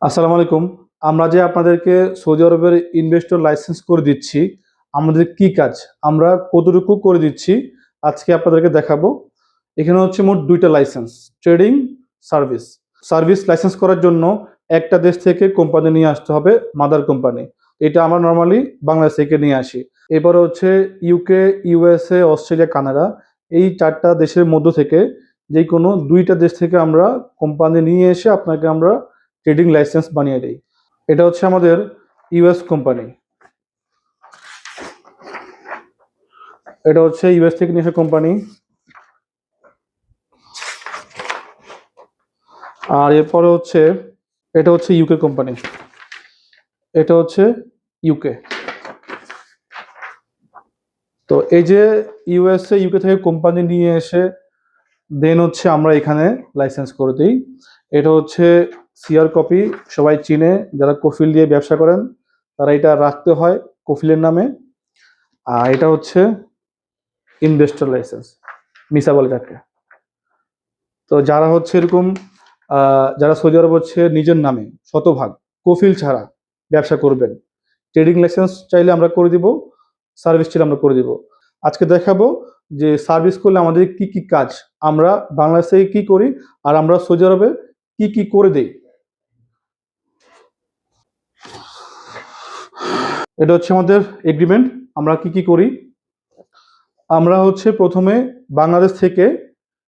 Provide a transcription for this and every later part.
আসসালামু আলাইকুম। আমরা যে আপনাদেরকে সৌদি আরবের ইনভেস্টর লাইসেন্স করে দিচ্ছি, আমাদের কি কাজ? আমরা কতটুকু করে দিচ্ছি? আজকে আপনাদেরকে দেখাবো। এখানে হচ্ছে মোট ২ টা licence, trading, service. Service licence করার জন্য একটা দেশ থেকে কোম্পানি নিয়ে আসতে হবে, মাদার কোম্পানি। এটা আমরা নরমালি বাংলাদেশ থেকে নিয়ে আসি। এরপরে হচ্ছে ইউকে, ইউএসএ, অস্ট্রেলিয়া, কানাডা এই ৪ টা দেশের মধ্য থেকে যেকোনো ২ টা দেশ থেকে আমরা কোম্পানি নিয়ে এসে আপনাকে আমরা ট্রেডিং লাইসেন্স বানিয়ে দেই। এটা হচ্ছে আমাদের ইউএস কোম্পানি। এটা হচ্ছে ইউএস থেকে নিয়ে আসা কোম্পানি। আর এরপরে হচ্ছে এটা হচ্ছে ইউকে কোম্পানি। এটা হচ্ছে ইউকে। তো এই যে ইউএসএ, ইউকে থেকে কোম্পানি নিয়ে এসে দেন হচ্ছে আমরা এখানে লাইসেন্স করে দিই। এটা হচ্ছে সিআর কপি, সবাই চিনে যারা কফিল দিয়ে ব্যবসা করেন তারা এটা রাখতে হয় কফিলের নামে। আর এটা হচ্ছে ইনভেস্টর লাইসেন্স, মিসা বলে যাকে। তো যারা হচ্ছে এরকম যারা সৌদি আরব হচ্ছে নিজের নামে শতভাগ কফিল ছাড়া ব্যবসা করবেন, ট্রেডিং লাইসেন্স চাইলে আমরা করে দিব, সার্ভিস চাইলে আমরা করে দিব। আজকে দেখাবো যে সার্ভিস করলে আমাদের কি কি কাজ, আমরা বাংলাদেশে কি করি আর আমরা সৌদি আরবে কি কি করে দেই। এটা হচ্ছে আমাদের এগ্রিমেন্ট, আমরা কি কি করি। আমরা হচ্ছে প্রথমে বাংলাদেশ থেকে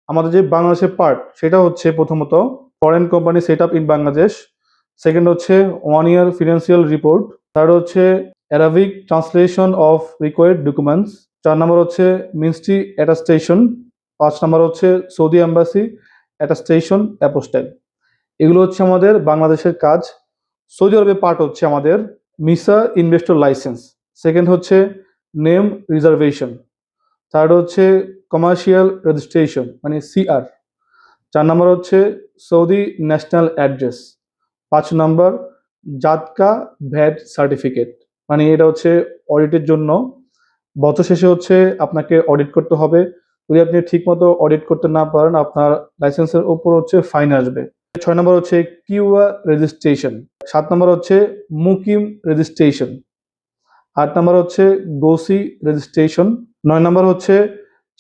আমাদের যে বাংলাদেশের পার্ট সেটা হচ্ছে প্রথমত foreign company set up in Bangladesh. Second হচ্ছে 1 ইয়ার ফিনান্সিয়াল রিপোর্ট। থার্ড হচ্ছে Arabic translation of required documents. 4 নম্বর হচ্ছে মিনিস্ট্রি অ্যাটাস্টেশন। 5 নম্বর হচ্ছে সৌদি এম্বাসি অ্যাটাস্টেশন অ্যাপোস্টাইল। এগুলো হচ্ছে আমাদের বাংলাদেশের কাজ। সৌদি আরবের পার্ট হচ্ছে আমাদের মিসা ইনভেস্টর লাইসেন্স। সেকেন্ড হচ্ছে নেম রিজার্ভেশন। থার্ড হচ্ছে কমার্শিয়াল রেজিস্ট্রেশন মানে সিআর। 4 নম্বর হচ্ছে সৌদি ন্যাশনাল অ্যাড্রেস। 5 নম্বর জাতকা ভ্যাট সার্টিফিকেট, মানে এটা হচ্ছে অডিটের জন্য। বছর শেষে হচ্ছে আপনাকে অডিট করতে হবে। যদি আপনি ঠিকমতো অডিট করতে না পারেন আপনার লাইসেন্সের উপর হচ্ছে ফাইন আসবে। 6 নম্বর হচ্ছে কিউআ রেজিস্ট্রেশন। 7 নম্বর হচ্ছে মুকিম রেজিস্ট্রেশন। 8 নম্বর হচ্ছে গোসি রেজিস্ট্রেশন। 9 নম্বর হচ্ছে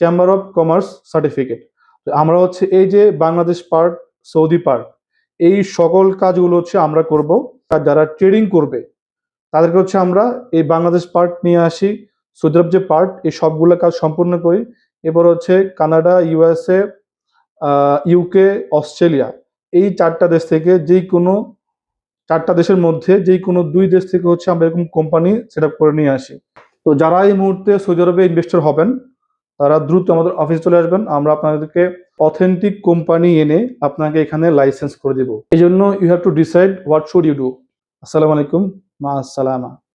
চেম্বার অফ কমার্স সার্টিফিকেট। আমরা হচ্ছে এই যে বাংলাদেশ পার্ট, সৌদি পার্ট, এই সকল কাজগুলো হচ্ছে আমরা করব। আর যারা ট্রেডিং করবে তাদেরকে হচ্ছে আমরা এই বাংলাদেশ পার্ট নিয়ে আসি, সৌদি আরব যে পার্ট এই সবগুলো কাজ সম্পূর্ণ করি। এরপর হচ্ছে কানাডা, ইউএসএ, ইউকে, অস্ট্রেলিয়া এই 4 টা দেশ থেকে যেই কোনো 4 টা দেশের মধ্যে যেই কোনো 2 দেশ থেকে হচ্ছে আমরা এরকম কোম্পানি সেট আপ করে নিয়ে আসি। তো যারা এই মুহূর্তে সৌদি আরবে ইনভেস্টর হবেন তারা দ্রুত আমাদের অফিসে চলে আসবেন, আমরা আপনাদেরকে অথেন্টিক কোম্পানি এনে আপনাকে এখানে লাইসেন্স করে দিব। এই জন্য you have to decide what should you do. আসসালামু আলাইকুম, মা আসসালামা।